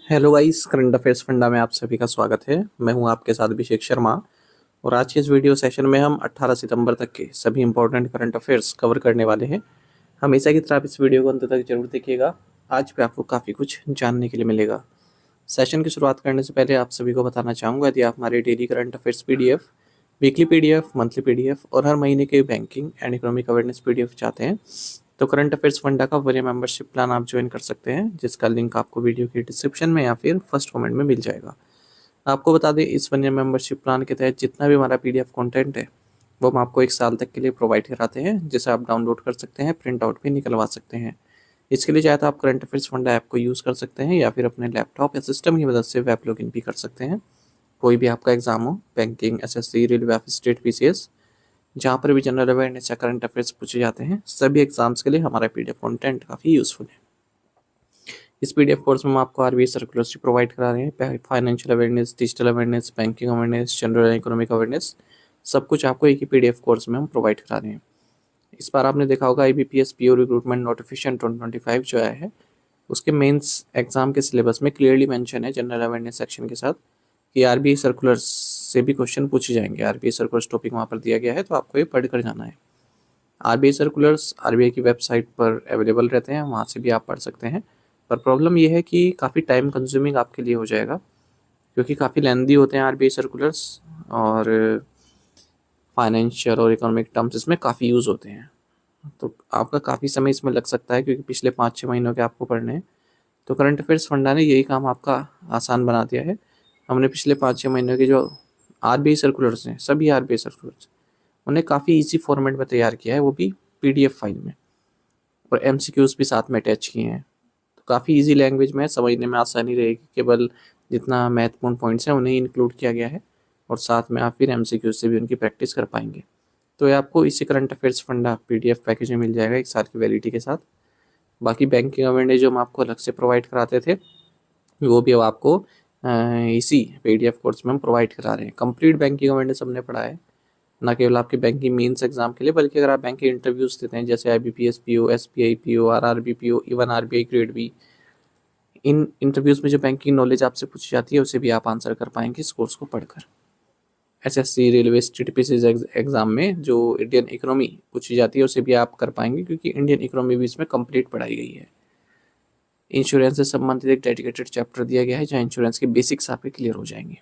Hello guys, current affairs funda में आप सभी का स्वागत है। मैं हूं आपके साथ अभिषेक शर्मा। और आज के इस वीडियो सेशन में हम 18 सितंबर तक के सभी इंपॉर्टेंट करंट अफेयर्स कवर करने वाले हैं। हमेशा की तरह आप इस वीडियो को अंत तक जरूर देखिएगा। आज भी आपको काफ़ी कुछ जानने के लिए मिलेगा। सेशन की शुरुआत करने से पहले आप सभी को बताना चाहूँगा, यदि आप हमारे daily current affairs PDF, weekly PDF, monthly PDF और हर महीने के banking and economic awareness PDF चाहते हैं तो करंट अफेयर्स फंडा का 1 ईयर मेंबरशिप प्लान आप ज्वाइन कर सकते हैं, जिसका लिंक आपको वीडियो के डिस्क्रिप्शन में या फिर फर्स्ट कमेंट में मिल जाएगा। आपको बता दें, इस 1 ईयर मेंबरशिप प्लान के तहत जितना भी हमारा पीडीएफ कंटेंट है वो हम आपको 1 साल तक के लिए प्रोवाइड कराते हैं, जिसे आप डाउनलोड कर सकते हैं, प्रिंट आउट भी निकलवा सकते हैं। इसके लिए चाहे तो आप करंट अफेयर्स फंडा ऐप को यूज़ कर सकते हैं या फिर अपने लैपटॉप या सिस्टम की मदद से वेब लॉगिन भी कर सकते हैं। कोई भी आपका एग्जाम हो, banking, SSC, railway, state PCS, जहाँ पर भी जनरल अवेयरनेस या करंट अफेयर्स पूछे जाते हैं, सभी एग्जाम्स के लिए हमारा पीडीएफ कंटेंट काफ़ी यूज़फुल है। इस पीडीएफ कोर्स में हम आपको आरबीआई सर्कुलर्स भी प्रोवाइड करा रहे हैं। Financial awareness, digital awareness, banking awareness, general economic awareness, सब कुछ आपको एक ही पीडीएफ कोर्स में हम प्रोवाइड करा रहे हैं। इस बार आपने देखा होगा आईबीपीएस पीओ रिक्रूटमेंट नोटिफिकेशन 2025 जो आया है, उसके मेंस एग्जाम के सिलेबस में क्लियरली मेंशन है जनरल अवेयरनेस सेक्शन के साथ कि आरबीआई सर्कुलर्स से भी क्वेश्चन पूछे जाएंगे। आरबीआई सर्कुलर्स टॉपिक वहाँ पर दिया गया है, तो आपको ये पढ़ कर जाना है। आरबीआई सर्कुलर्स आरबीआई की वेबसाइट पर अवेलेबल रहते हैं, वहाँ से भी आप पढ़ सकते हैं। पर प्रॉब्लम ये है कि काफ़ी टाइम कंज्यूमिंग आपके लिए हो जाएगा, क्योंकि काफ़ी लेंदी होते हैं आरबीआई सर्कुलर्स, और फाइनेंशियल और इकोनॉमिक टर्म्स इसमें काफ़ी यूज़ होते हैं। तो आपका काफ़ी समय इसमें लग सकता है, क्योंकि पिछले 5-6 महीनों के आपको पढ़ने हैं। तो करंट अफेयर्स फंडा ने यही काम आपका आसान बना दिया है। हमने पिछले 5-6 महीनों के जो आरबीआई सर्कुलर्स हैं, सभी आरबीआई सर्कुलर्स, उन्हें काफ़ी इजी फॉर्मेट में तैयार किया है, वो भी पीडीएफ फाइल में, और एमसीक्यूज भी साथ में अटैच किए हैं। तो काफ़ी इजी लैंग्वेज में समझने में आसानी रहेगी। केवल जितना महत्वपूर्ण पॉइंट्स हैं उन्हें इंक्लूड किया गया है, और साथ में आप फिर एमसीक्यूज से भी उनकी प्रैक्टिस कर पाएंगे। तो ये आपको इसी current affairs funda PDF package में मिल जाएगा 1 साल की वैलिडिटी के साथ। बाकी बैंकिंग अवेयरनेस जो हम आपको अलग से प्रोवाइड कराते थे, वो भी अब आपको इसी पीडीएफ कोर्स में हम प्रोवाइड करा रहे हैं। कंप्लीट बैंकिंग अवेयरनेस हमने पढ़ा है, ना केवल आपके बैंकिंग मेंस एग्जाम के लिए, बल्कि अगर आप बैंक के इंटरव्यूज देते हैं, जैसे IBPS PO, SBI PO, RRB PO, even RBI grade B, इन इंटरव्यूज में जो बैंकिंग नॉलेज आपसे पूछी जाती है उसे भी आप आंसर कर पाएंगे इस कोर्स को पढ़कर। SSC, railway, state PCS exam में जो इंडियन इकोनॉमी पूछी जाती है उसे भी आप कर पाएंगे, क्योंकि इंडियन इकोनॉमी भी इसमें कंप्लीट पढ़ाई गई है। इंश्योरेंस से संबंधित एक डेडिकेटेड चैप्टर दिया गया है, जहाँ इंश्योरेंस के बेसिक्स आपके क्लियर हो जाएंगे।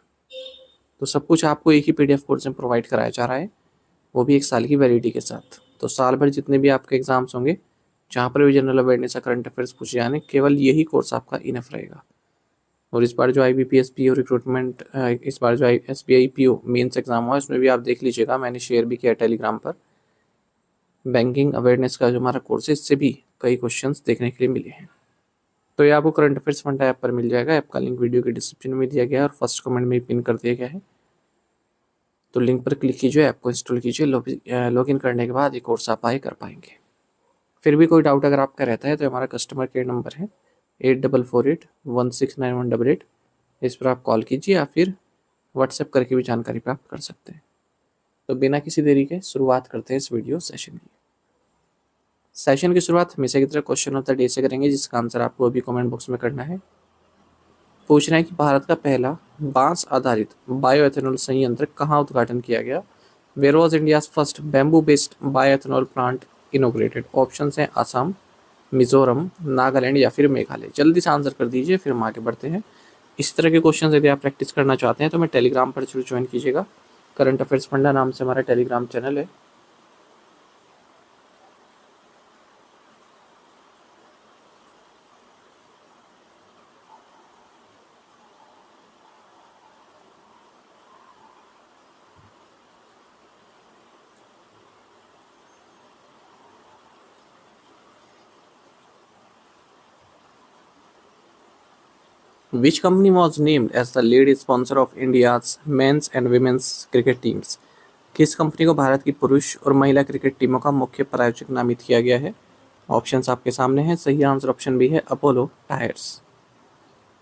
तो सब कुछ आपको एक ही पीडीएफ कोर्स में प्रोवाइड कराया जा रहा है, वो भी 1 साल की वैलिडिटी के साथ। तो साल भर जितने भी आपके एग्जाम्स होंगे, जहाँ पर भी जनरल अवेयरनेस या करंट अफेयर्स पूछे जाने, केवल यही कोर्स आपका इनफ रहेगा। और इस बार जो आईबीपीएस पीओ रिक्रूटमेंट, इस बार जो एसबीआई पीओ मेंस एग्जाम हुआ, इसमें भी आप देख लीजिएगा, मैंने शेयर भी किया टेलीग्राम पर। बैंकिंग अवेयरनेस का जो हमारा कोर्स है, इससे भी कई क्वेश्चंस देखने के लिए मिले हैं। तो ये आपको करंट अफेयर्स फंडा ऐप पर मिल जाएगा। ऐप का लिंक वीडियो के डिस्क्रिप्शन में दिया गया है और फर्स्ट कमेंट में पिन कर दिया गया है। तो लिंक पर क्लिक कीजिए, ऐप को इंस्टॉल कीजिए। लॉगिन करने के बाद ये कोर्स आप आए कर पाएंगे। फिर भी कोई डाउट अगर आपका रहता है तो हमारा कस्टमर केयर नंबर है 8448169188। इस पर आप कॉल कीजिए या फिर व्हाट्सएप करके भी जानकारी प्राप्त कर सकते हैं। तो बिना किसी देरी के शुरुआत करते हैं इस वीडियो सेशन की। सेशन की शुरुआत हमेशा की तरह क्वेश्चन ऑफ द डे से करेंगे, जिसका आंसर आपको अभी कमेंट बॉक्स में करना है। पूछ रहे हैं कि भारत का पहला बांस आधारित बायो एथेनॉल संयंत्र कहाँ उद्घाटन किया गया? Where was India's first bamboo based bio ethanol plant inaugurated? Option हैं असम, मिजोरम, नागालैंड या फिर मेघालय। जल्दी से आंसर कर दीजिए, फिर हम आगे बढ़ते हैं। इस तरह के क्वेश्चन यदि आप प्रैक्टिस करना चाहते हैं तो मैं टेलीग्राम पर जरूर ज्वाइन कीजिएगा। करंट अफेयर्स फंडा नाम से हमारा टेलीग्राम चैनल है। Which company was named as the lead sponsor of India's men's and women's cricket teams? किस कंपनी को भारत की पुरुष और महिला क्रिकेट टीमों का मुख्य प्रायोजक नामित किया गया है? ऑप्शंस आपके सामने हैं। सही आंसर ऑप्शन बी है अपोलो टायर्स।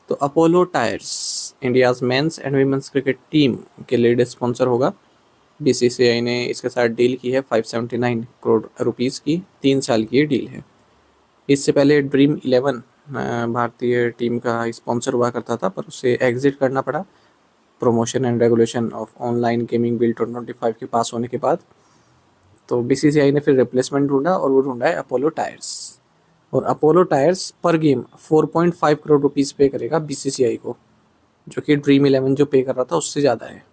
तो Apollo tyres India's men's and women's cricket team के लीड स्पॉन्सर होगा। बीसीसीआई ने इसके साथ डील की है 579 करोड़ रुपीस की, 3 साल की ये डील है। इससे पहले ड्रीम 11 भारतीय टीम का स्पॉन्सर हुआ करता था, पर उसे एग्जिट करना पड़ा promotion and regulation of online gaming bill 2025 के पास होने के बाद। तो बीसीसीआई ने फिर रिप्लेसमेंट ढूंढा और वो ढूंढा है अपोलो टायर्स। और अपोलो टायर्स पर गेम 4.5 करोड़ रुपीस पे करेगा बीसीसीआई को, जो कि ड्रीम 11 जो पे कर रहा था उससे ज़्यादा है।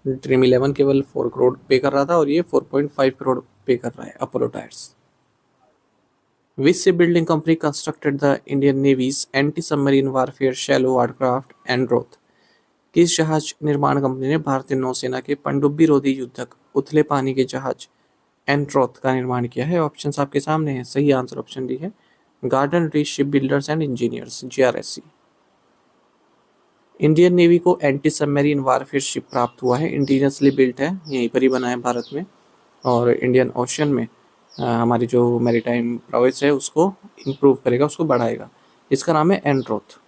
ड्रीम 11 केवल 4 करोड़ पे कर रहा था और ये 4.5 करोड़ पे कर रहा है Apollo tyres. Which ship building company constructed the Indian navy's anti submarine warfare shallow warcraft Androth. किस जहाज निर्माण कंपनी ने भारतीय नौसेना के पनडुब्बी रोधी युद्धक उथले पानी के जहाज एंट्रोथ का निर्माण किया है? ऑप्शंस आपके सामने हैं। सही आंसर ऑप्शन डी है garden reach ship builders and engineers, GRSC. Indian navy को एंटी सबमरीन वारफेयर शिप प्राप्त हुआ है, इंडिजिनसली बिल्ट है, यहीं पर ही बना है भारत में। और इंडियन ओशन में हमारी जो मैरीटाइम प्रोविंस है उसको इम्प्रूव करेगा, उसको बढ़ाएगा। इसका नाम है एंड्रोथ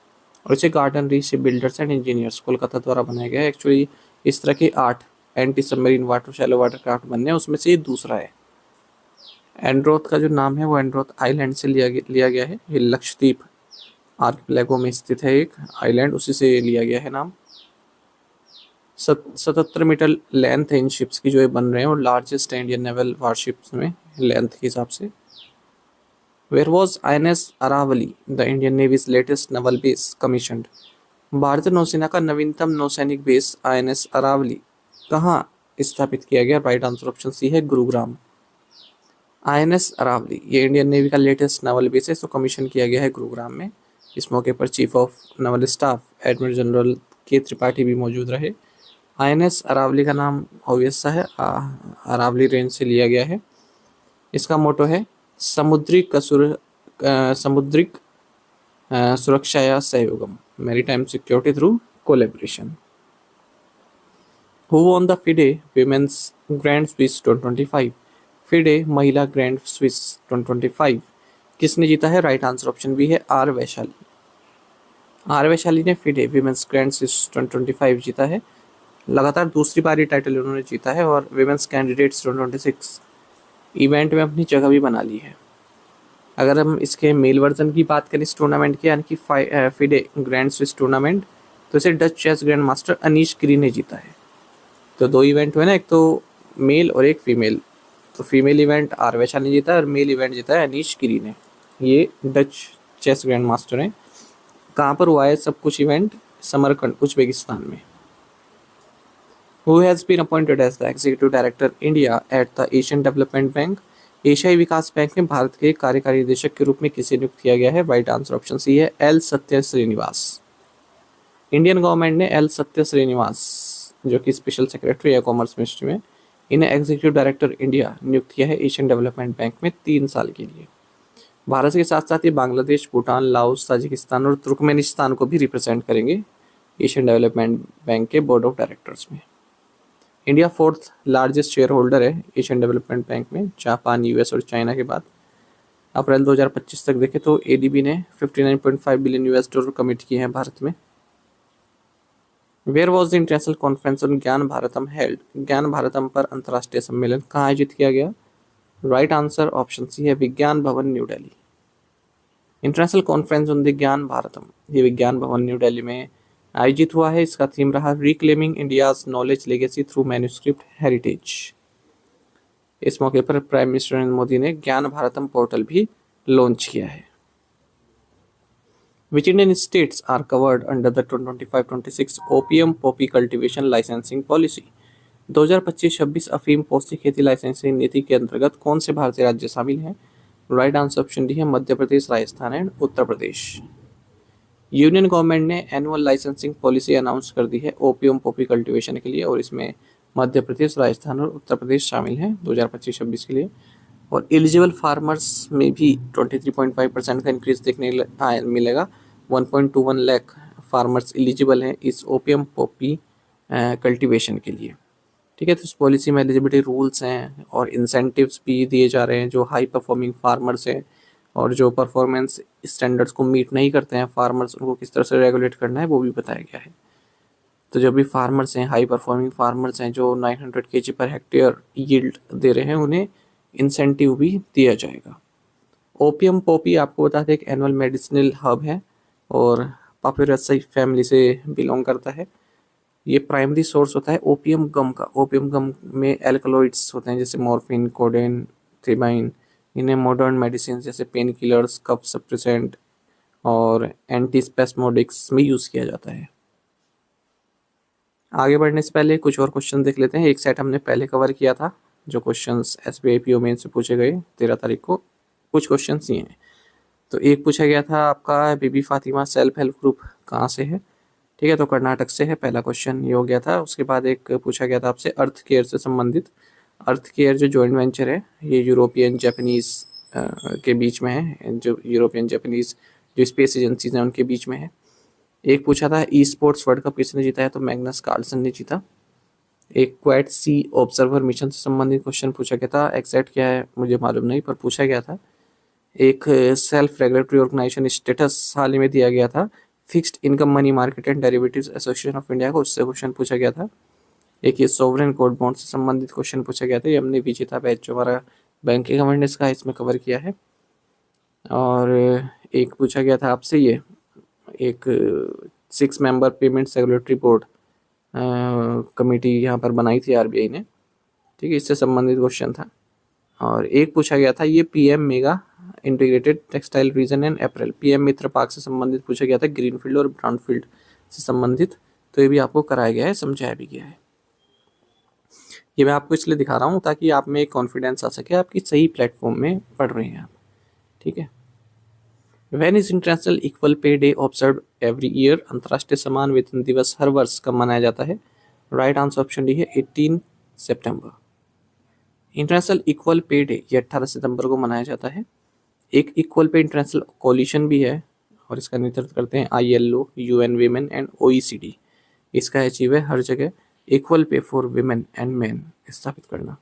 और इसे garden reach ship builders and engineers Kolkata द्वारा बनाया गया है। एक्चुअली इस तरह के 8 anti submarine water shallow water craft बनने हैं, उसमें से ये दूसरा है। एंड्रोथ का जो नाम है वो एंड्रोथ आइलैंड से लिया गया है। ये लक्षद्वीप आर्किपेलागो में स्थित है एक आइलैंड, उसी से लिया गया है नाम। 77 मीटर लेंथ है इन शिप्स की जो ये बन रहे हैं, और लार्जेस्ट है इंडियन नेवल वारशिप्स में लेंथ के हिसाब से। Where was INS Aravali the Indian navy's latest naval base commissioned. भारतीय नौसेना का नवीनतम नौसैनिक बेस INS अरावली कहाँ स्थापित किया गया? राइट आंसर ऑप्शन सी है गुरुग्राम। INS अरावली ये इंडियन नेवी का लेटेस्ट नवल बेस है, इसको कमीशन किया गया है गुरुग्राम में। इस मौके पर chief of Naval staff admiral general के त्रिपाठी भी मौजूद रहे। INS अरावली का नाम ऑब्वियस सा है, अरावली रेंज से लिया गया है। इसका मोटो है समुद्रिक सुरक्षा या सहयोगम, maritime security through collaboration. Who won the FIDE women's grand Swiss 2025? FIDE महिला ग्रैंड स्विस 2025 किसने जीता है? राइट आंसर ऑप्शन बी है आर वैशाली। आर वैशाली ने फिडे विमेंस ग्रैंड स्विस 2025 जीता है। लगातार दूसरी बार ये टाइटल उन्होंने जीता है और विमेंस कैंडिडेट्स 2026 इवेंट में अपनी जगह भी बना ली है। अगर हम इसके मेल वर्जन की बात करें इस टूर्नामेंट की, यानी कि फिडे ग्रैंड स्विस टूर्नामेंट, तो इसे Dutch chess grand master Anish Giri ने जीता है। तो 2 इवेंट हुए ना, एक तो मेल और एक फीमेल। तो फीमेल इवेंट आर वैशाली ने जीता है और मेल इवेंट जीता है अनीश गिरी ने। ये डच चेस ग्रैंड मास्टर हैं। कहाँ पर हुआ है सब कुछ इवेंट? समरकंद, उज्बेकिस्तान में। Who has been appointed as the Executive Director India at the Asian Development Bank? एशियाई विकास बैंक में भारत के कार्यकारी निदेशक के रूप में किसे नियुक्त किया गया है? राइट आंसर ऑप्शन सी है एल सत्य श्रीनिवास। इंडियन गवर्नमेंट ने एल सत्य श्रीनिवास, जो कि स्पेशल सेक्रेटरी है कॉमर्स मिनिस्ट्री में, इन्हें एग्जीक्यूटिव डायरेक्टर इंडिया नियुक्त किया है एशियन डेवलपमेंट बैंक में 3 साल के लिए। भारत के साथ साथ ये बांग्लादेश, भूटान, लाओस, ताजिकिस्तान और तुर्कमेनिस्तान को भी रिप्रेजेंट करेंगे एशियन डेवलपमेंट बैंक के बोर्ड ऑफ डायरेक्टर्स में। India 4th largest share holder है एशियन डेवलपमेंट बैंक में, जापान, यूएस और चाइना के बाद। अप्रैल 2025 तक देखें तो एडीबी ने 59.5 बिलियन $US कमिट किए हैं भारत में। Where was the international conference on Gyan Bharatam held? ज्ञान भारतम पर अंतर्राष्ट्रीय सम्मेलन कहाँ आयोजित किया गया? राइट आंसर ऑप्शन सी है विज्ञान भवन, new Delhi. International conference on the ज्ञान भारतम, ये विज्ञान भवन न्यू दिल्ली में आयोजित हुआ है। इसका थीम रहा reclaiming India's knowledge legacy through manuscript heritage. इस मौके पर प्राइम मिनिस्टर नरेंद्र मोदी ने ज्ञान भारतम पोर्टल भी लॉन्च किया है। Which Indian states are covered under the 2025-26 opium Poppy cultivation licensing policy? 2025-26 अफीम पॉपी खेती लाइसेंसिंग नीति के अंतर्गत कौन से भारतीय राज्य शामिल हैं? राइट आंसर ऑप्शन डी है Madhya Pradesh, Rajasthan and Uttar Pradesh. Union government ने एनुअल लाइसेंसिंग पॉलिसी अनाउंस कर दी है ओपियम पॉपी कल्टीवेशन के लिए, और इसमें मध्य प्रदेश, राजस्थान और उत्तर प्रदेश शामिल हैं 2025-26 के लिए। और एलिजिबल फार्मर्स में भी 23.5% का इंक्रीज देखने मिलेगा। 1.21 लाख फार्मर्स एलिजिबल हैं इस ओपियम पॉपी कल्टीवेशन के लिए। ठीक है, तो इस पॉलिसी में एलिजिबिलिटी रूल्स हैं और इंसेंटिव्स भी दिए जा रहे हैं। जो हाई परफॉर्मिंग फार्मर्स हैं और जो परफॉर्मेंस स्टैंडर्ड्स को मीट नहीं करते हैं फार्मर्स, उनको किस तरह से रेगुलेट करना है वो भी बताया गया है। तो जो भी फार्मर्स हैं, हाई परफॉर्मिंग फार्मर्स हैं जो 900 kg पर हेक्टेयर यील्ड दे रहे हैं, उन्हें इंसेंटिव भी दिया जाएगा। ओपियम पॉपी आपको बता दें एक एनुअल मेडिसिनल हर्ब है और पापियरेसी फैमिली से बिलोंग करता है। ये प्राइमरी सोर्स होता है ओपियम गम का। ओपियम गम में एल्कलॉइड्स होते हैं जैसे मॉर्फिन, कोडेन, थ्रिबाइन। इन्हें मॉडर्न मेडिसिन जैसे पेन किलर्स, कफ सप्रेसेंट और एंटीस्पेस्मोडिक्स में यूज़ किया जाता है। आगे बढ़ने से पहले कुछ और क्वेश्चन देख लेते हैं। एक सेट हमने पहले कवर किया था जो क्वेश्चंस SBI PO मेन से पूछे गए 13 तारीख को। कुछ क्वेश्चंस ये हैं। तो एक पूछा गया था आपका बीबी फातिमा सेल्फ हेल्प ग्रुप कहाँ से है, ठीक है, तो कर्नाटक से है। पहला क्वेश्चन ये हो गया था। उसके बाद एक पूछा गया था आपसे अर्थ केयर से संबंधित। अर्थ केयर जो जॉइंट वेंचर है ये यूरोपियन जापानीज के बीच में है। जो यूरोपियन जापानीज जो स्पेस एजेंसीज हैं उनके बीच में है। एक पूछा था ई स्पोर्ट्स वर्ल्ड कप किसने जीता है, तो मैग्नस कार्लसन ने जीता। एक क्वेट सी ऑब्जर्वर मिशन से संबंधित क्वेश्चन पूछा गया था। एग्जैक्ट क्या है मुझे मालूम नहीं पर पूछा गया था। एक सेल्फ रेगुलेटरी ऑर्गेनाइजेशन स्टेटस हाल ही में दिया गया था fixed income money market and derivatives association of India को, उससे क्वेश्चन पूछा गया था। एक ये सोवरेन गोल्ड बॉन्ड से संबंधित क्वेश्चन पूछा गया था। ये हमने विजेता बैच जो हमारा बैंकिंग गवर्नेंस का इसमें कवर किया है। और एक पूछा गया था आपसे ये एक 6 member payments regulatory board committee यहाँ पर बनाई थी RBI ने, ठीक है, इससे संबंधित क्वेश्चन था। और एक पूछा गया था ये PM mega integrated textile reason and April PM Mitra park से संबंधित पूछा गया था, ग्रीनफील्ड और ब्राउनफील्ड से संबंधित। तो ये भी आपको कराया गया है, समझाया भी गया है। ये मैं आपको इसलिए दिखा रहा हूँ ताकि आप में एक कॉन्फिडेंस आ सके आपकी सही प्लेटफॉर्म में पढ़ रहे हैं आप, ठीक है। When is international equal pay day observe every year, अंतर्राष्ट्रीय समान वेतन दिवस हर वर्ष कब मनाया जाता है? राइट आंसर ऑप्शन डी है 18 सितंबर। इंटरनेशनल इक्वल पे डे ये 18 सितंबर को मनाया जाता है। एक इक्वल पे इंटरनेशनल कोलिशन भी है और इसका नेतृत्व करते हैं ILO, UN women and OECD। इसका अचीव है हर जगह equal pay for women and मेन स्थापित करना।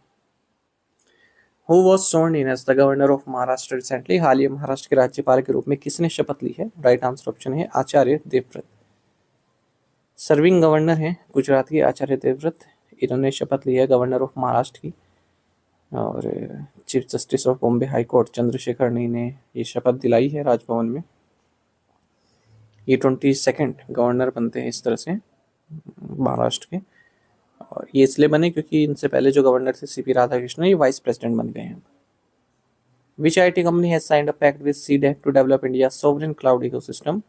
हु वॉज स्worn in as the governor of Maharashtra recently, हाल ही महाराष्ट्र के राज्यपाल के रूप में किसने शपथ ली है? राइट आंसर ऑप्शन है आचार्य देवव्रत। सर्विंग गवर्नर हैं गुजरात के आचार्य देवव्रत, इन्होंने शपथ ली है गवर्नर ऑफ महाराष्ट्र की। और chief justice of Bombay high court Chandrashekhar ने इन्हें ये शपथ दिलाई है राजभवन में। ये 22nd गवर्नर बनते हैं इस तरह से महाराष्ट्र के। और ये इसलिए बने क्योंकि इनसे पहले जो गवर्नर थे CP राधाकृष्णन ये वाइस प्रेसिडेंट बन गए हैं। Which IT company has signed a pact with CDAC to develop India sovereign cloud ecosystem?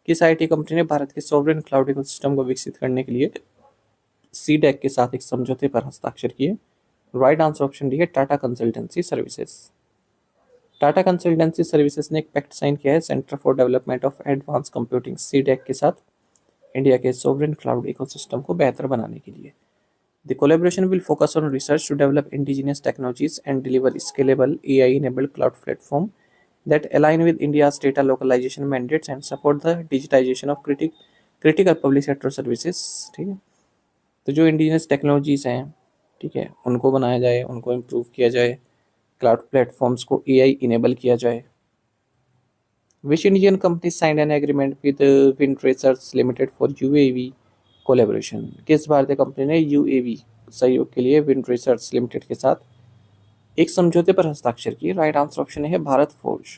किस IT कंपनी ने भारत के सोवरेन क्लाउड इकोसिस्टम को विकसित करने के लिए सीडेक के साथ एक समझौते पर हस्ताक्षर किए? राइट आंसर ऑप्शन डी है Tata consultancy services. Tata consultancy services ने एक पैक्ट साइन किया है centre for development of advance computing CDAC के साथ इंडिया के सोवरेन क्लाउड इकोसिस्टम को बेहतर बनाने के लिए। The collaboration will focus on research to develop indigenous technologies and deliver scalable AI-enabled cloud platform that align with India's data localization mandates and support the digitization of critical public sector services। ठीक है, तो जो indigenous technologies हैं, ठीक है, उनको बनाया जाए, उनको इम्प्रूव किया जाए, क्लाउड प्लेटफॉर्म्स को AI इनेबल किया जाए। Which Indian company signed an agreement with wind research limited for UAV collaboration? किस भारतीय कंपनी ने UAV सहयोग के लिए विंड रिसर्च लिमिटेड के साथ एक समझौते पर हस्ताक्षर किए? राइट आंसर ऑप्शन है भारत फोर्ज।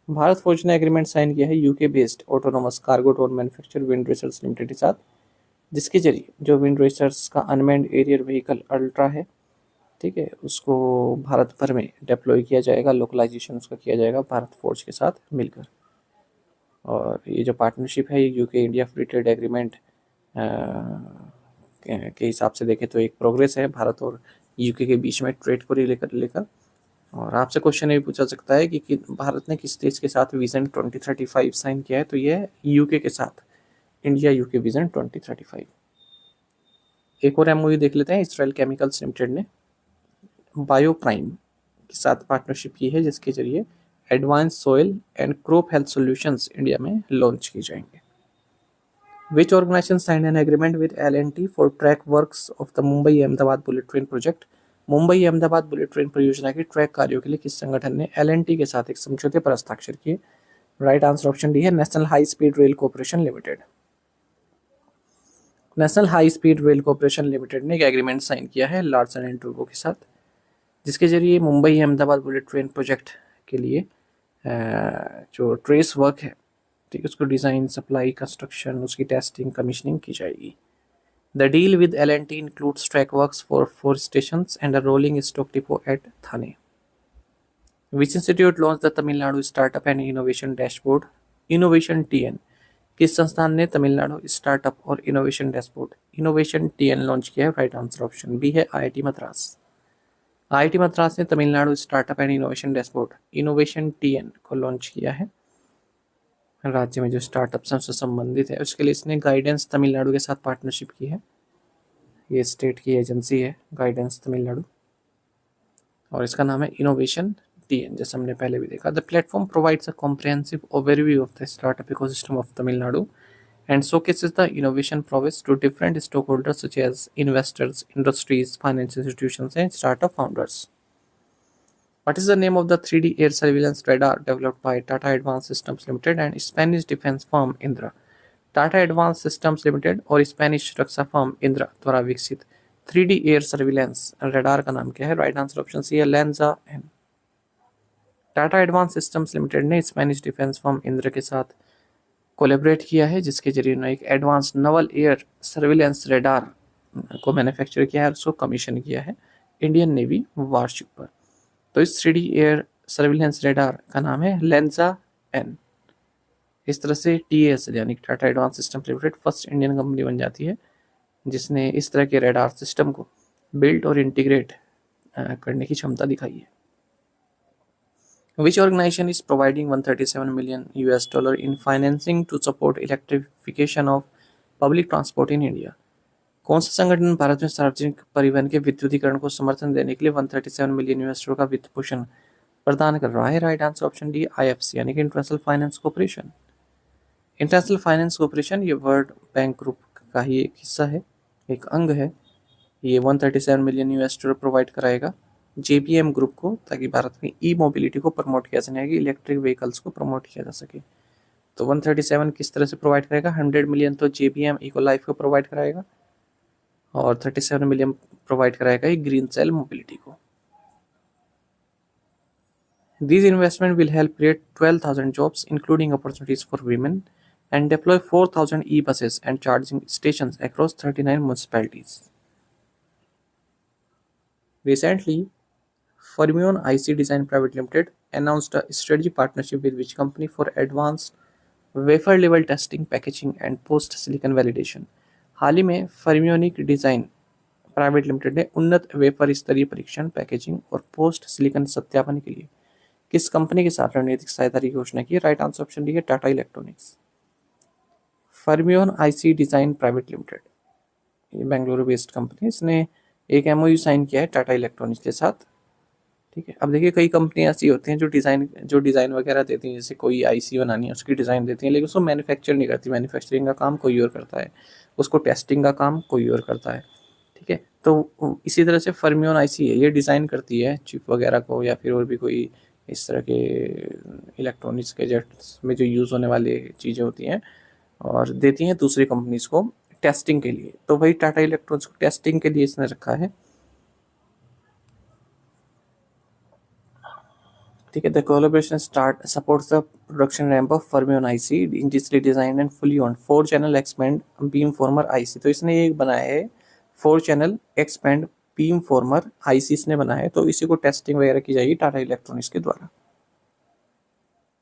भारत फोर्ज ने एग्रीमेंट साइन किया है UK based autonomous cargo drone manufacture wind research limited के साथ, जिसके जरिए जो विंड रिसर्च का अनमैन्ड एरियर व्हीकल अल्ट्रा है, ठीक है, उसको भारत भर में डिप्लॉय किया जाएगा, लोकलाइजेशन उसका किया जाएगा भारत फोर्ज के साथ मिलकर। और ये जो पार्टनरशिप है ये UK India free trade agreement के हिसाब से देखें तो एक प्रोग्रेस है भारत और UK के बीच में ट्रेड को लेकर। और आपसे क्वेश्चन ये पूछा सकता है कि भारत ने किस देश के साथ विजन 2035 साइन किया है, तो ये है UK के साथ, इंडिया UK विजन 2035। एक और MOU देख लेते हैं। इसराइल केमिकल्स लिमिटेड ने बायोप्राइम के साथ पार्टनरशिप की है, जिसके जरिए advance soil and crop health solutions India में लॉन्च किए जाएंगे। Which organization signed an agreement with L&T for track works of the Mumbai Ahmedabad bullet train project? Mumbai Ahmedabad bullet train परियोजना के ट्रैक कार्यों के लिए किस संगठन ने L&T के साथ एक समझौते पर हस्ताक्षर किए? राइट आंसर ऑप्शन डी है national high speed rail corporation limited. National high speed rail corporation limited ने एक एग्रीमेंट साइन किया है लार्सन एंड टूब्रो के साथ, जिसके जरिए Mumbai Ahmedabad bullet train project के लिए जो ट्रेस वर्क है, ठीक है, उसको डिज़ाइन, सप्लाई, कंस्ट्रक्शन, उसकी टेस्टिंग, कमीशनिंग की जाएगी। The deal with L&T includes track works for 4 stations and a rolling stock depot at Thane. Which institute launched the Tamil Nadu Startup and Innovation Dashboard? Innovation TN. किस संस्थान ने Tamil Nadu startup और innovation dashboard innovation TN launch किया है? Right answer option B है IIT Madras. IIT Madras ने Tamil Nadu startup and innovation dashboard innovation TN को launch किया है। राज्य में जो स्टार्टअप से संबंधित है उसके लिए इसने गाइडेंस तमिलनाडु के साथ पार्टनरशिप की है। ये स्टेट की एजेंसी है गाइडेंस तमिलनाडु, और इसका नाम है इनोवेशन टीएन, जैसे हमने पहले भी देखा। The platform provides a comprehensive overview of the startup ecosystem of Tamil Nadu and showcases the innovation prowess to different stakeholders such as investors, industries, financial institutions, and startup founders. What is the name of the 3D air surveillance radar developed by Tata Advanced Systems Limited and Spanish defense firm Indra? Tata advanced systems limited और Spanish सुरक्षा firm Indira द्वारा विकसित 3D air surveillance radar का नाम क्या है? Right answer option C है लेंजा एन। टाटा एडवांस सिस्टम्स लिमिटेड ने स्पेनिश डिफेंस फर्म इंद्रा के साथ कोलेबरेट किया है, जिसके जरिए उन्होंने एक advance naval air surveillance radar को मैन्युफैक्चर किया है और उसको कमीशन किया है इंडियन नेवी वारशिप पर। तो इस 3D एयर सर्विलेंस रेडार का नाम है लेंजा एन। इस तरह से TAS यानी Tata advance system limited first Indian company बन जाती है जिसने इस तरह के रेडार सिस्टम को बिल्ड और इंटीग्रेट करने की क्षमता दिखाई है। Which organization is providing $137 million in financing to support electrification of public transport in India? कौन सा संगठन भारत में सार्वजनिक परिवहन के विद्युतीकरण को समर्थन देने के लिए $137 मिलियन का वित्त पोषण प्रदान कर रहा है? Right answer option D IFC यानी कि international finance corporation. International finance corporation ये वर्ल्ड बैंक ग्रुप का ही एक हिस्सा है, एक अंग है। ये $137 मिलियन प्रोवाइड कराएगा JPM ग्रुप को, ताकि भारत में ई मोबिलिटी को प्रमोट किया जाए, इलेक्ट्रिक व्हीकल्स को प्रमोट किया जा सके। तो 137 किस तरह से प्रोवाइड करेगा? 100 मिलियन तो JPM इको लाइफ को प्रोवाइड कराएगा और 37 मिलियन प्रोवाइड कराएगा ये ग्रीन सेल मोबिलिटी को। These investment will help create 12,000 jobs including opportunities for women and deploy 4,000 e-buses and charging stations across 39 municipalities. Recently, Fermion IC Design Private Limited announced a strategic partnership with which company for advanced wafer level testing, packaging and post silicon validation? हाल ही में फर्मियोनिक design private limited ने उन्नत wafer स्तरीय परीक्षण, packaging और post silicon सत्यापन के लिए किस कंपनी के साथ रणनीतिक सहायता की घोषणा की? राइट आंसर ऑप्शन डी है Tata electronics. Fermion IC design private limited ये बेंगलुरु बेस्ड कंपनी, इसने एक MOU साइन किया है टाटा इलेक्ट्रॉनिक्स के साथ। ठीक है, अब देखिए कई कंपनियां ऐसी होती हैं जो डिज़ाइन वगैरह देती हैं, जैसे कोई IC बनानी है उसकी डिज़ाइन देती हैं, लेकिन उसको मैन्युफैक्चर नहीं करती। मैन्युफैक्चरिंग का काम कोई और करता है, उसको टेस्टिंग का काम कोई और करता है। ठीक है, तो इसी तरह से फर्मियोन IC है, ये डिज़ाइन करती है चिप वगैरह को या फिर और भी कोई इस तरह के इलेक्ट्रॉनिक्स गैजेट्स में जो यूज़ होने वाली चीज़ें होती हैं और देती हैं दूसरी कंपनीज को टेस्टिंग के लिए। तो वही टाटा इलेक्ट्रॉनिक्स को टेस्टिंग के लिए इसने रखा है। ठीक है, the collaboration supports the production ramp of Fermion IC digitally designed and fully owned 4 channel expand beamformer IC। तो इसने ये बनाया है 4 चैनल एक्सपेंड बीमफॉर्मर IC इसने बनाया है, तो इसी को टेस्टिंग वगैरह की जाएगी टाटा इलेक्ट्रॉनिक्स के द्वारा।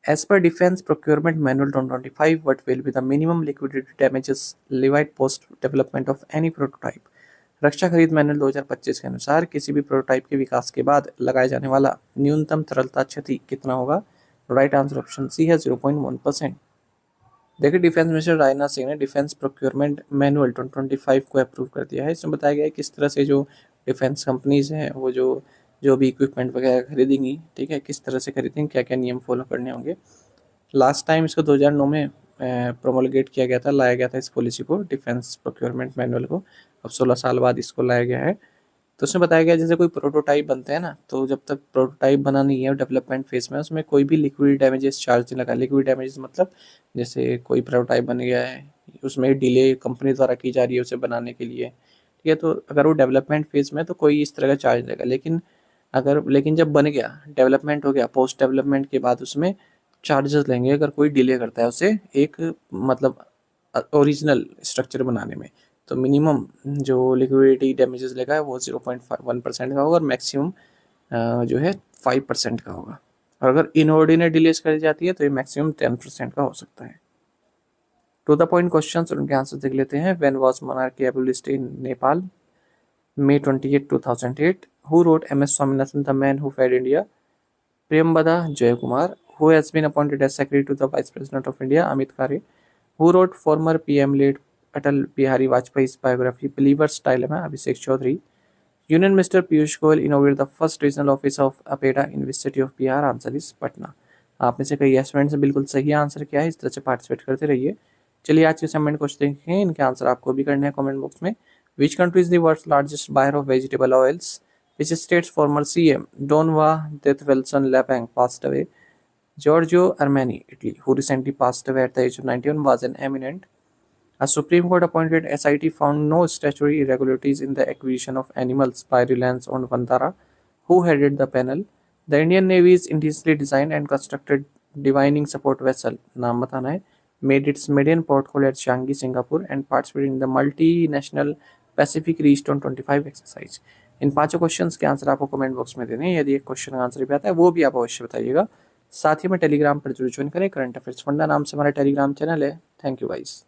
As per Defense Procurement Manual 2025, what will be the minimum liquidated damages levied post development of any prototype? रक्षा खरीद मैनुअल 2025 के अनुसार किसी भी प्रोटोटाइप के विकास के बाद लगाए जाने वाला न्यूनतम तरलता क्षति कितना होगा? राइट आंसर ऑप्शन सी है 0.1%। देखिए, डिफेंस मिनिस्टर राजनाथ सिंह ने डिफेंस प्रोक्योरमेंट मैनुअल 2025 को अप्रूव कर दिया है। इसमें बताया गया है किस तरह से जो डिफेंस कंपनीज हैं वो जो भी इक्विपमेंट वगैरह खरीदेंगी, ठीक है, किस तरह से खरीदेंगी, क्या क्या नियम फॉलो करने होंगे। लास्ट टाइम इसको 2009 में प्रोमोलगेट किया गया था, लाया गया था इस पॉलिसी को, डिफेंस प्रोक्योरमेंट मैनुअल को। अब 16 साल बाद इसको लाया गया है। तो उसमें बताया गया जैसे कोई प्रोटोटाइप बनते हैं ना, तो जब तक प्रोटोटाइप बना नहीं है डेवलपमेंट फेज में, उसमें कोई भी लिक्विड डैमेजेस चार्ज नहीं लगा। लिक्विड डैमेजेस मतलब जैसे कोई प्रोटोटाइप बन गया है, उसमें डिले कंपनी द्वारा की जा रही है उसे बनाने के लिए, ठीक है, तो अगर वो डेवलपमेंट फेज में तो कोई इस तरह का चार्ज लगेगा। लेकिन अगर लेकिन जब बन गया, डेवलपमेंट हो गया, पोस्ट डेवलपमेंट के बाद उसमें चार्जेस लेंगे अगर कोई डिले करता है उसे एक मतलब ओरिजिनल स्ट्रक्चर बनाने में। तो मिनिमम जो लिक्विडिटी डैमेजेस लेगा है वो 0.1% का होगा और मैक्सिमम जो है 5% का होगा। और अगर इनऑर्डिनेट डिलेस करी जाती है तो ये मैक्सिमम 10% का हो सकता है। टू द पॉइंट क्वेश्चन और उनके आंसर देख लेते हैं। When was monarchy एबोलिश्ड in Nepal? May 28, 2008. Who wrote MS Swaminathan, The Man Who Fed India? Priyambada Jayakumar. Who has been appointed as Secretary to the Vice President of India? Amit Khare. Who wrote former PM late Atal Bihari Vajpayee's biography Believer's Dilemma? Abhishek Chaudhary. Union Minister Piyush Goyal inaugurated the first regional office of APEDA in which city of Bihar? Answer is Patna. आप में से कई एस्टूडेंट्स ने बिल्कुल सही answer किया है। इस तरह से पार्टिसिपेट करते रहिए। चलिए आज के असाइनमेंट क्वेश्चन देखें, इनके आंसर आपको भी करने हैं कमेंट बॉक्स में। Which country is the world's largest buyer of vegetable oils? Which state's former CM Donwa Thorvaldsen passed away? Giorgio Armani, Italy, who recently passed away at the age of 91, was an eminent. A Supreme Court appointed SIT found no statutory irregularities in the acquisition of animals by Reliance on Vantara. Who headed the panel? The Indian Navy's indigenously designed and constructed divining support vessel, नाम बताना है, made its maiden port call at Changi, Singapore, and participated in the multinational Pacific Keystone 25 exercise. इन पांचों questions के answer आपको comment box में देने हैं। यदि एक क्वेश्चन का आंसर भी आता है वो भी आप अवश्य बताइएगा। साथ ही में टेलीग्राम पर जरूर ज्वाइन करें। करंट अफेयर्स फंडा नाम से हमारा टेलीग्राम चैनल है। Thank you guys.